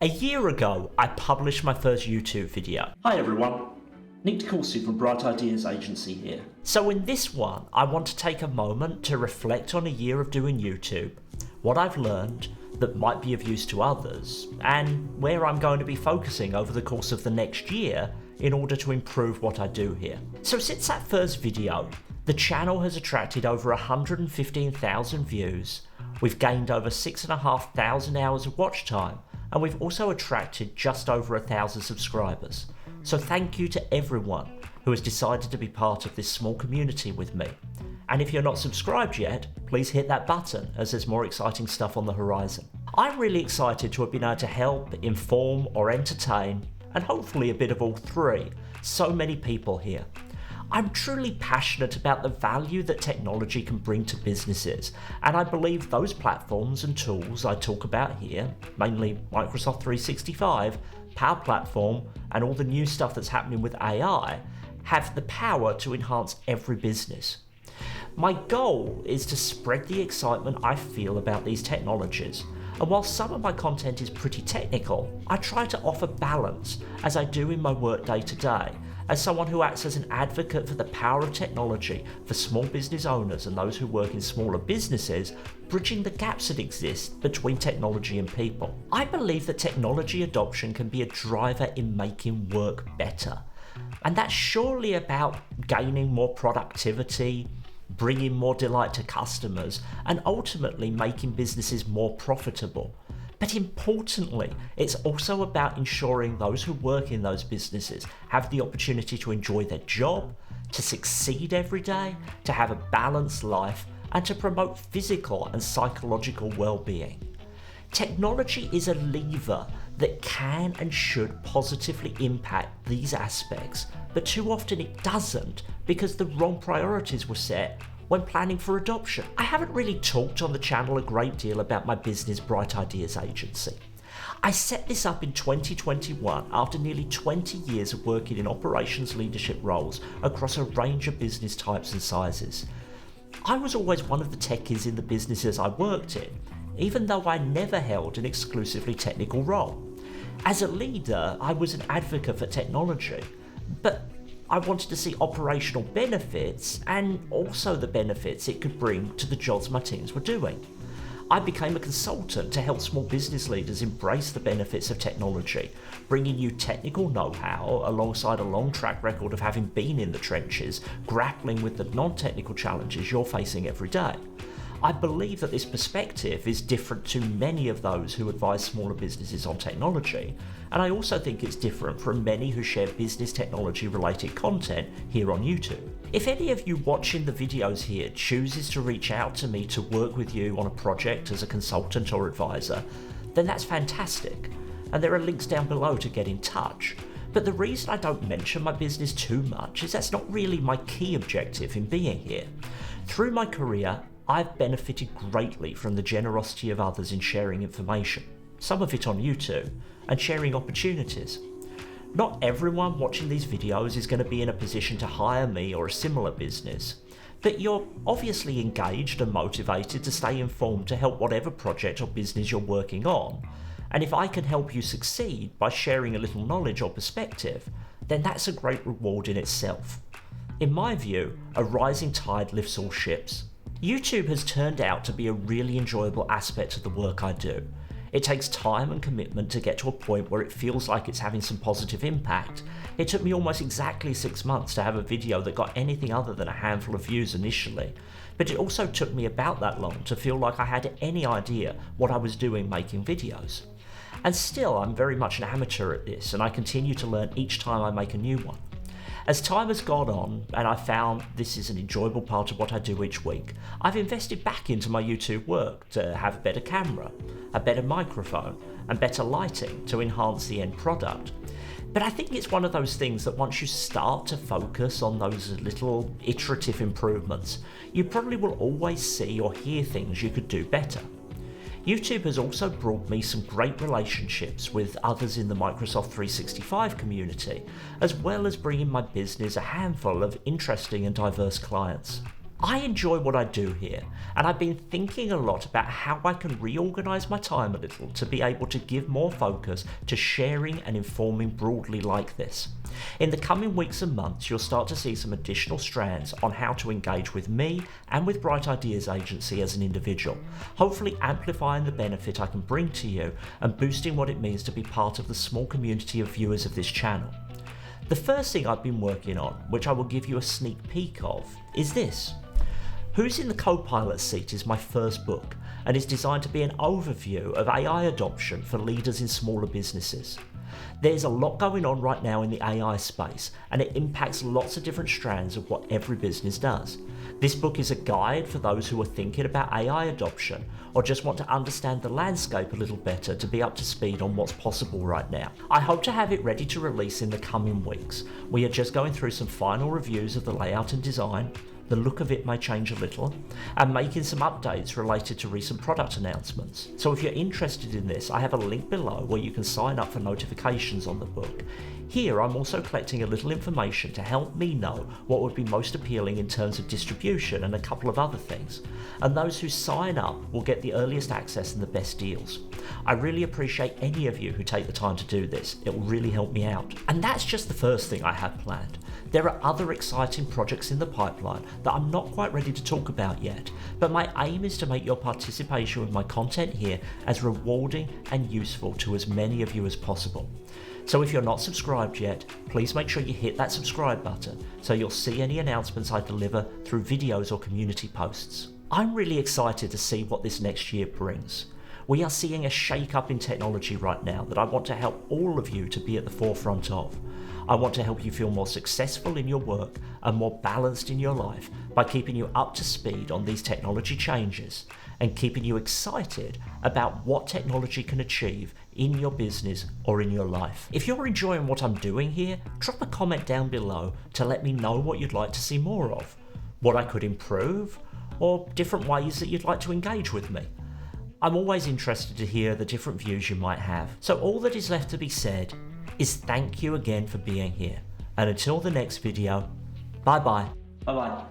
A year ago, I published my first YouTube video. Hi everyone, Nick DeCourcy from Bright Ideas Agency here. So in this one, I want to take a moment to reflect on a year of doing YouTube, what I've learned that might be of use to others, and where I'm going to be focusing over the course of the next year in order to improve what I do here. So since that first video, the channel has attracted over 115,000 views, we've gained over 6,500 hours of watch time, and we've also attracted just over 1,000 subscribers. So thank you to everyone who has decided to be part of this small community with me. And if you're not subscribed yet, please hit that button as there's more exciting stuff on the horizon. I'm really excited to have been able to help, inform or entertain, and hopefully a bit of all three, so many people here. I'm truly passionate about the value that technology can bring to businesses, and I believe those platforms and tools I talk about here, mainly Microsoft 365, Power Platform, and all the new stuff that's happening with AI, have the power to enhance every business. My goal is to spread the excitement I feel about these technologies, and while some of my content is pretty technical, I try to offer balance as I do in my work day to day, as someone who acts as an advocate for the power of technology for small business owners and those who work in smaller businesses, bridging the gaps that exist between technology and people. I believe that technology adoption can be a driver in making work better, and that's surely about gaining more productivity, bringing more delight to customers, and ultimately making businesses more profitable. But importantly, it's also about ensuring those who work in those businesses have the opportunity to enjoy their job, to succeed every day, to have a balanced life, and to promote physical and psychological well-being. Technology is a lever that can and should positively impact these aspects, but too often it doesn't because the wrong priorities were set when planning for adoption. I haven't really talked on the channel a great deal about my business Bright Ideas Agency. I set this up in 2021 after nearly 20 years of working in operations leadership roles across a range of business types and sizes. I was always one of the techies in the businesses I worked in, even though I never held an exclusively technical role. As a leader, I was an advocate for technology, but I wanted to see operational benefits and also the benefits it could bring to the jobs my teams were doing. I became a consultant to help small business leaders embrace the benefits of technology, bringing you technical know-how alongside a long track record of having been in the trenches, grappling with the non-technical challenges you're facing every day. I believe that this perspective is different to many of those who advise smaller businesses on technology, and I also think it's different from many who share business technology related content here on YouTube. If any of you watching the videos here chooses to reach out to me to work with you on a project as a consultant or advisor, then that's fantastic, and there are links down below to get in touch. But the reason I don't mention my business too much is that's not really my key objective in being here. Through my career, I've benefited greatly from the generosity of others in sharing information, some of it on YouTube, and sharing opportunities. Not everyone watching these videos is going to be in a position to hire me or a similar business, but you're obviously engaged and motivated to stay informed to help whatever project or business you're working on. And if I can help you succeed by sharing a little knowledge or perspective, then that's a great reward in itself. In my view, a rising tide lifts all ships. YouTube has turned out to be a really enjoyable aspect of the work I do. It takes time and commitment to get to a point where it feels like it's having some positive impact. It took me almost exactly 6 months to have a video that got anything other than a handful of views initially, but it also took me about that long to feel like I had any idea what I was doing making videos. And still, I'm very much an amateur at this, and I continue to learn each time I make a new one. As time has gone on, and I found this is an enjoyable part of what I do each week, I've invested back into my YouTube work to have a better camera, a better microphone, and better lighting to enhance the end product. But I think it's one of those things that once you start to focus on those little iterative improvements, you probably will always see or hear things you could do better. YouTube has also brought me some great relationships with others in the Microsoft 365 community, as well as bringing my business a handful of interesting and diverse clients. I enjoy what I do here, and I've been thinking a lot about how I can reorganise my time a little to be able to give more focus to sharing and informing broadly like this. In the coming weeks and months, you'll start to see some additional strands on how to engage with me and with Bright Ideas Agency as an individual, hopefully amplifying the benefit I can bring to you and boosting what it means to be part of the small community of viewers of this channel. The first thing I've been working on, which I will give you a sneak peek of, is this. Who's in the Co-Pilot seat is my first book and is designed to be an overview of AI adoption for leaders in smaller businesses. There's a lot going on right now in the AI space, and it impacts lots of different strands of what every business does. This book is a guide for those who are thinking about AI adoption or just want to understand the landscape a little better to be up to speed on what's possible right now. I hope to have it ready to release in the coming weeks. We are just going through some final reviews of the layout and design. The look of it may change a little, and making some updates related to recent product announcements. So if you're interested in this, I have a link below where you can sign up for notifications on the book. Here I'm also collecting a little information to help me know what would be most appealing in terms of distribution and a couple of other things. And those who sign up will get the earliest access and the best deals. I really appreciate any of you who take the time to do this. It will really help me out. And that's just the first thing I have planned. There are other exciting projects in the pipeline that I'm not quite ready to talk about yet, but my aim is to make your participation with my content here as rewarding and useful to as many of you as possible. So if you're not subscribed yet, please make sure you hit that subscribe button so you'll see any announcements I deliver through videos or community posts. I'm really excited to see what this next year brings. We are seeing a shake-up in technology right now that I want to help all of you to be at the forefront of. I want to help you feel more successful in your work and more balanced in your life by keeping you up to speed on these technology changes and keeping you excited about what technology can achieve in your business or in your life. If you're enjoying what I'm doing here, drop a comment down below to let me know what you'd like to see more of, what I could improve, or different ways that you'd like to engage with me. I'm always interested to hear the different views you might have. So all that is left to be said is thank you again for being here. And until the next video, bye bye. Bye bye.